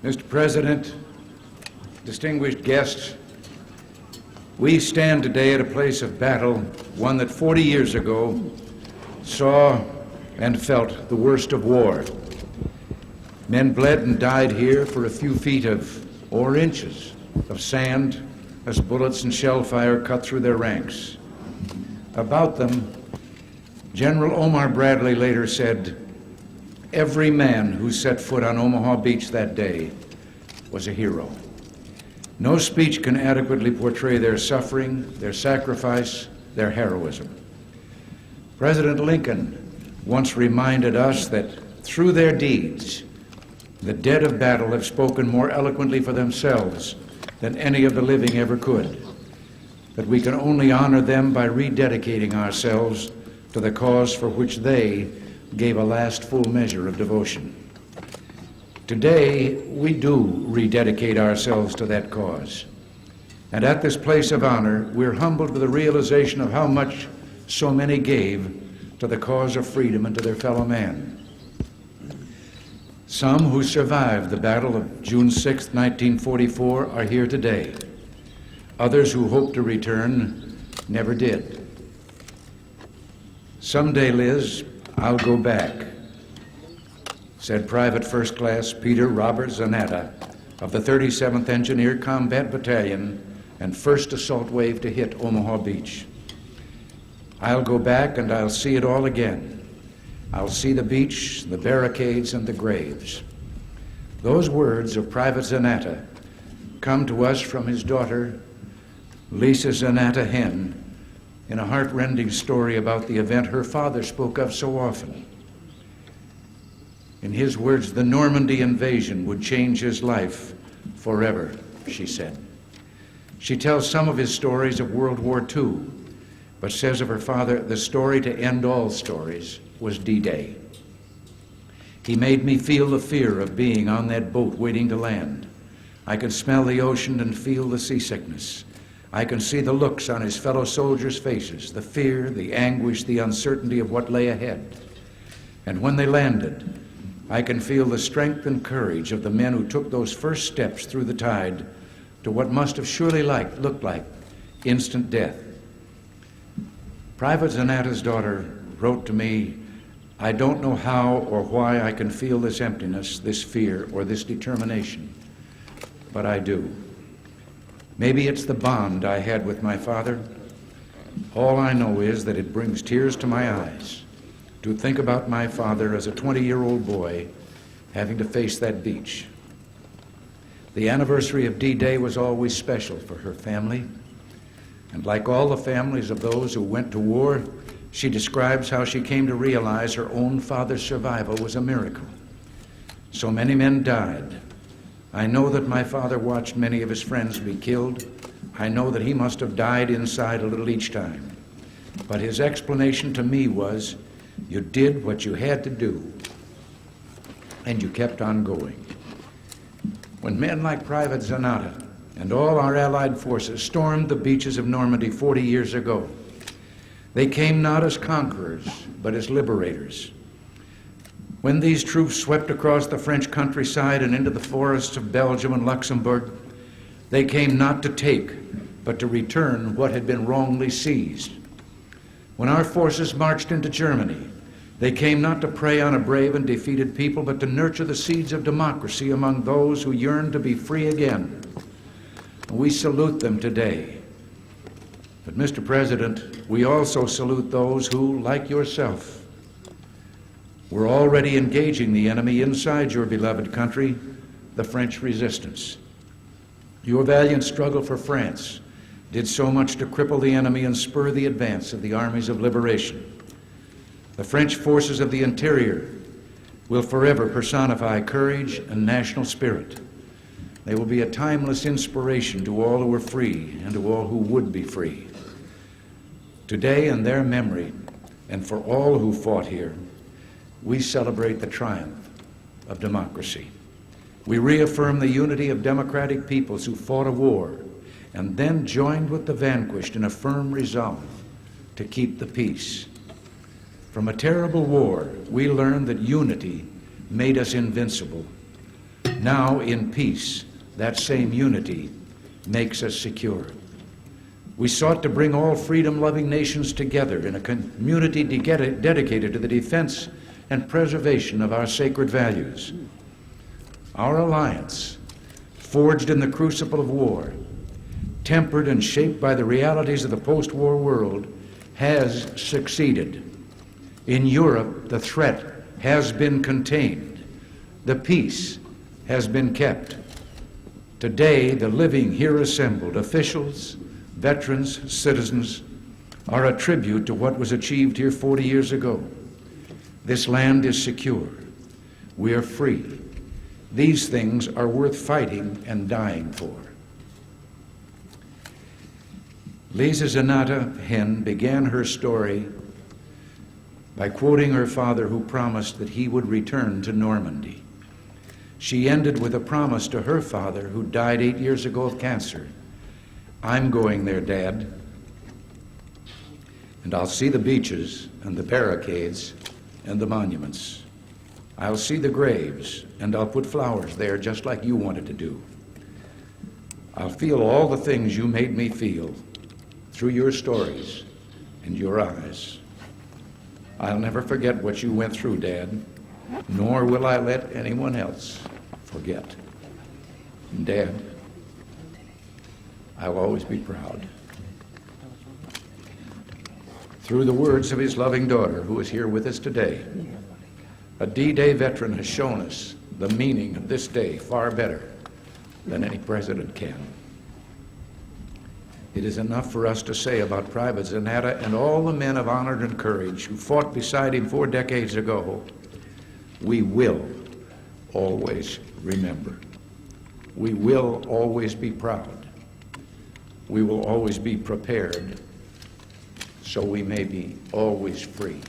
Mr. President, distinguished guests, we stand today at a place of battle, one that 40 years ago saw and felt the worst of war. Men bled and died here for a few feet of, or inches, of sand as bullets and shell fire cut through their ranks. About them, General Omar Bradley later said, "Every man who set foot on Omaha Beach that day was a hero." No speech can adequately portray their suffering, their sacrifice, their heroism. President Lincoln once reminded us that through their deeds, the dead of battle have spoken more eloquently for themselves than any of the living ever could, that we can only honor them by rededicating ourselves to the cause for which they gave a last full measure of devotion. Today, we do rededicate ourselves to that cause. And at this place of honor, we're humbled with the realization of how much so many gave to the cause of freedom and to their fellow man. Some who survived the Battle of June 6, 1944 are here today. Others who hope to return never did. "Someday, Liz, I'll go back," said Private First Class Peter Robert Zanata of the 37th Engineer Combat Battalion and 1st Assault Wave to hit Omaha Beach. "I'll go back and I'll see it all again. I'll see the beach, the barricades, and the graves." Those words of Private Zanata come to us from his daughter, Lisa Zanata Hen, in a heart-rending story about the event her father spoke of so often. In his words, the Normandy invasion would change his life forever, she said. She tells some of his stories of World War II, but says of her father, the story to end all stories was D-Day. "He made me feel the fear of being on that boat waiting to land. I could smell the ocean and feel the seasickness. I can see the looks on his fellow soldiers' faces, the fear, the anguish, the uncertainty of what lay ahead. And when they landed, I can feel the strength and courage of the men who took those first steps through the tide to what must have surely looked like instant death." Private Zanata's daughter wrote to me, "I don't know how or why I can feel this emptiness, this fear, or this determination, but I do. Maybe it's the bond I had with my father. All I know is that it brings tears to my eyes to think about my father as a 20-year-old boy having to face that beach." The anniversary of D-Day was always special for her family, and like all the families of those who went to war, she describes how she came to realize her own father's survival was a miracle. "So many men died. I know that my father watched many of his friends be killed. I know that he must have died inside a little each time. But his explanation to me was, you did what you had to do, and you kept on going." When men like Private Zanata and all our Allied forces stormed the beaches of Normandy 40 years ago, they came not as conquerors, but as liberators. When these troops swept across the French countryside and into the forests of Belgium and Luxembourg, they came not to take, but to return what had been wrongly seized. When our forces marched into Germany, they came not to prey on a brave and defeated people, but to nurture the seeds of democracy among those who yearned to be free again. We salute them today. But, Mr. President, we also salute those who, like yourself, were already engaging the enemy inside your beloved country, the French resistance. Your valiant struggle for France did so much to cripple the enemy and spur the advance of the armies of liberation. The French forces of the interior will forever personify courage and national spirit. They will be a timeless inspiration to all who are free and to all who would be free. Today, in their memory, and for all who fought here, we celebrate the triumph of democracy. We reaffirm the unity of democratic peoples who fought a war and then joined with the vanquished in a firm resolve to keep the peace. From a terrible war, we learned that unity made us invincible. Now, in peace, that same unity makes us secure. We sought to bring all freedom-loving nations together in a community dedicated to the defense and preservation of our sacred values. Our alliance, forged in the crucible of war, tempered and shaped by the realities of the post-war world, has succeeded. In Europe, the threat has been contained. The peace has been kept. Today, the living here assembled, officials, veterans, citizens, are a tribute to what was achieved here 40 years ago. This land is secure. We are free. These things are worth fighting and dying for. Lisa Zanata Hen began her story by quoting her father, who promised that he would return to Normandy. She ended with a promise to her father, who died 8 years ago of cancer. I'm going there, Dad, and I'll see the beaches and the barricades and the monuments. I'll see the graves, and I'll put flowers there just like you wanted to do. I'll feel all the things you made me feel through your stories and your eyes. I'll never forget what you went through, Dad, nor will I let anyone else forget. And Dad, I'll always be proud. Through the words of his loving daughter, who is here with us today, a D-Day veteran has shown us the meaning of this day far better than any president can. It is enough for us to say about Private Zanata and all the men of honor and courage who fought beside him 4 decades ago. We will always remember. We will always be proud. We will always be prepared, so we may be always free.